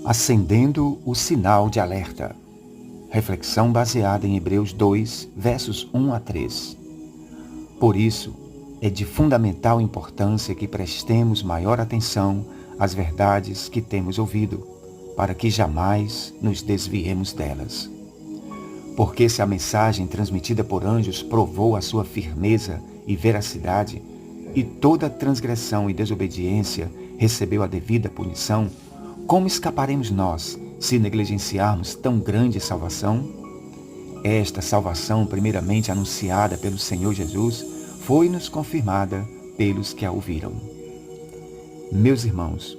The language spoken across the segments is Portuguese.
Acendendo o sinal de alerta. Reflexão baseada em Hebreus 2, versos 1 a 3. Por isso, é de fundamental importância que prestemos maior atenção às verdades que temos ouvido, para que jamais nos desviemos delas. Porque se a mensagem transmitida por anjos provou a sua firmeza e veracidade, e toda transgressão e desobediência recebeu a devida punição, como escaparemos nós se negligenciarmos tão grande salvação? Esta salvação, primeiramente anunciada pelo Senhor Jesus, foi-nos confirmada pelos que a ouviram. Meus irmãos,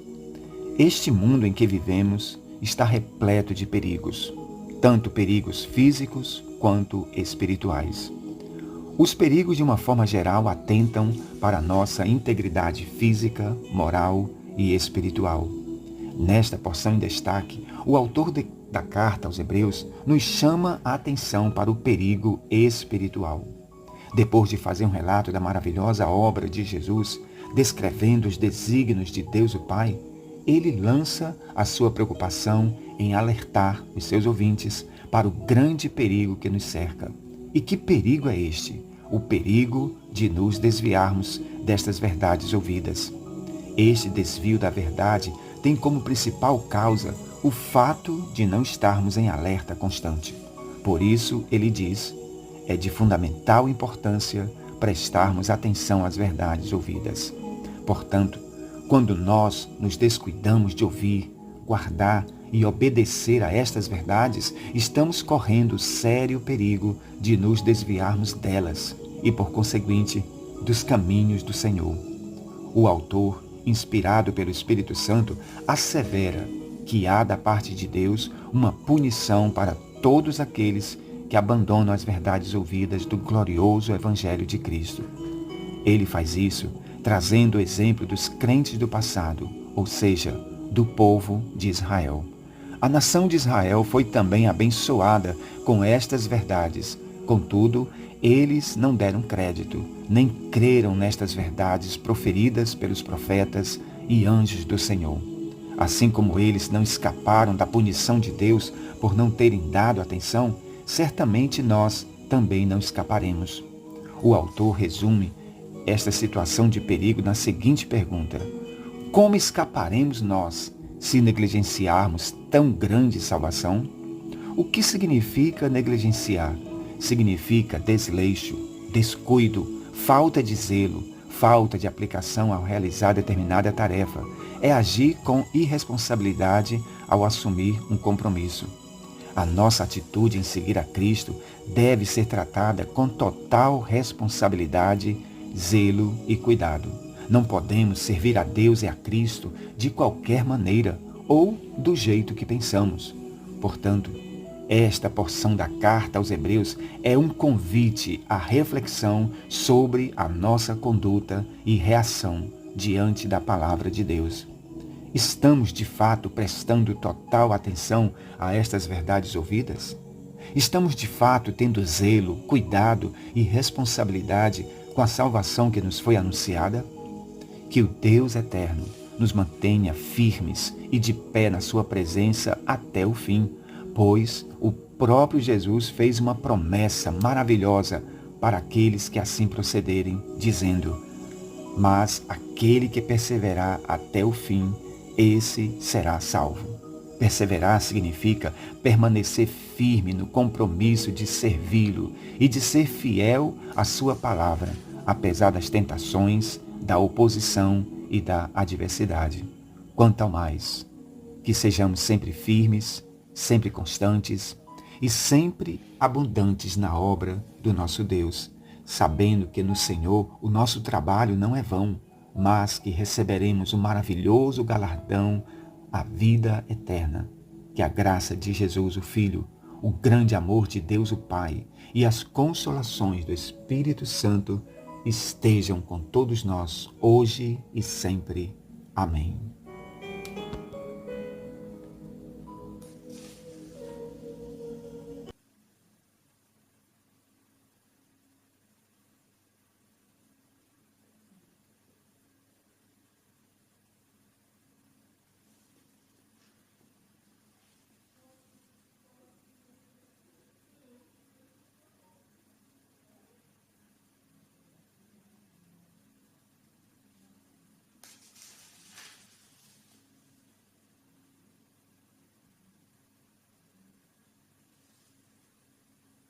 este mundo em que vivemos está repleto de perigos, tanto perigos físicos quanto espirituais. Os perigos, de uma forma geral, atentam para a nossa integridade física, moral e espiritual. Nesta porção em destaque, o autor da carta aos Hebreus nos chama a atenção para o perigo espiritual. Depois de fazer um relato da maravilhosa obra de Jesus, descrevendo os desígnios de Deus o Pai, ele lança a sua preocupação em alertar os seus ouvintes para o grande perigo que nos cerca. E que perigo é este? O perigo de nos desviarmos destas verdades ouvidas. Este desvio da verdade tem como principal causa o fato de não estarmos em alerta constante. Por isso, ele diz, é de fundamental importância prestarmos atenção às verdades ouvidas. Portanto, quando nós nos descuidamos de ouvir, guardar e obedecer a estas verdades, estamos correndo sério perigo de nos desviarmos delas e, por conseguinte, dos caminhos do Senhor. O autor, inspirado pelo Espírito Santo, assevera que há da parte de Deus uma punição para todos aqueles que abandonam as verdades ouvidas do glorioso Evangelho de Cristo. Ele faz isso trazendo o exemplo dos crentes do passado, ou seja, do povo de Israel. A nação de Israel foi também abençoada com estas verdades. Contudo, eles não deram crédito, nem creram nestas verdades proferidas pelos profetas e anjos do Senhor. Assim como eles não escaparam da punição de Deus por não terem dado atenção, certamente nós também não escaparemos. O autor resume esta situação de perigo na seguinte pergunta: como escaparemos nós se negligenciarmos tão grande salvação? O que significa negligenciar? Significa desleixo, descuido, falta de zelo, falta de aplicação ao realizar determinada tarefa. É agir com irresponsabilidade ao assumir um compromisso. A nossa atitude em seguir a Cristo deve ser tratada com total responsabilidade, zelo e cuidado. Não podemos servir a Deus e a Cristo de qualquer maneira ou do jeito que pensamos. Portanto, esta porção da carta aos Hebreus é um convite à reflexão sobre a nossa conduta e reação diante da palavra de Deus. Estamos, de fato, prestando total atenção a estas verdades ouvidas? Estamos, de fato, tendo zelo, cuidado e responsabilidade com a salvação que nos foi anunciada? Que o Deus eterno nos mantenha firmes e de pé na sua presença até o fim, pois o próprio Jesus fez uma promessa maravilhosa para aqueles que assim procederem, dizendo: mas aquele que perseverar até o fim, esse será salvo. Perseverar significa permanecer firme no compromisso de servi-lo e de ser fiel à sua palavra, apesar das tentações, da oposição e da adversidade. Quanto ao mais, que sejamos sempre firmes, sempre constantes e sempre abundantes na obra do nosso Deus, sabendo que no Senhor o nosso trabalho não é vão, mas que receberemos o maravilhoso galardão, a vida eterna. Que a graça de Jesus, o Filho, o grande amor de Deus, o Pai, e as consolações do Espírito Santo estejam com todos nós, hoje e sempre. Amém.